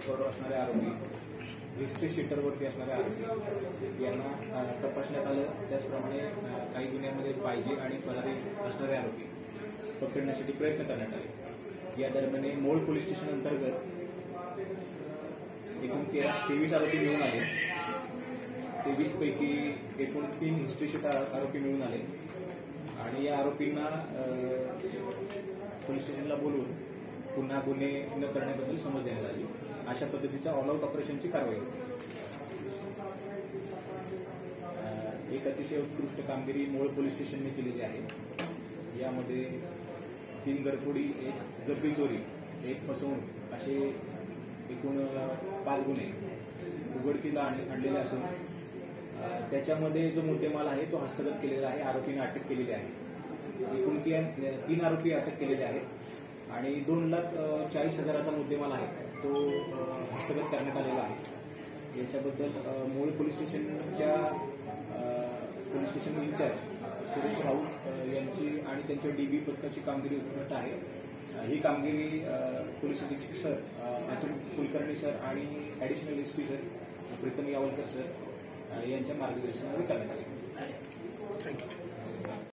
नेटवर्कवर असणारे आरोपी, हिस्ट्री शीटरवरती असणारे आरोपी यांना तपासण्यात आलं. त्याचप्रमाणे काही गुन्ह्यामध्ये पाहिजे आणि फरारी असणारे आरोपी पकडण्यासाठी प्रयत्न करण्यात आले. या दरम्यान मोळ पोलीस स्टेशन अंतर्गत एकूण 23 आरोपी मिळून आले. 23 पैकी एकूण 3 हिस्ट्री शीटर आरोपी मिळून आले आणि या आरोपींना पोलीस स्टेशनला बोलवून पुन्हा गुन्हे न करण्याबद्दल समज देण्यात आली. अशा पद्धतीच्या ऑल आउट ऑपरेशनची कारवाई होती. एक अतिशय उत्कृष्ट कामगिरी मोळ पोलीस स्टेशनने केलेली आहे. यामध्ये 3 घरफोडी, 1 जब्बी चोरी, 1 फसवणूक असे एकूण 5 गुन्हे उघडकीला आणलेले असून त्याच्यामध्ये जो मुद्देमाल आहे तो हस्तगत केलेला आहे. आरोपींना अटक केलेली आहे. एकूण 3 आरोपी अटक केलेले आहेत आणि 2,40,000चा मुद्देमाल आहे तो हस्तगत करण्यात आलेला आहे. याच्याबद्दल मूळ पोलीस स्टेशनच्या police station in charge Suresh Raut यांची आणि त्यांच्या डीबी पथकाची कामगिरी उत्कृष्ट आहे. ही कामगिरी पोलीस अधीक्षक सर अतुल कुलकर्णी सर आणि additional SP sir Pritam Yawalkar sir यांच्या मार्गदर्शनामध्ये करण्यात आली. थँक्यू.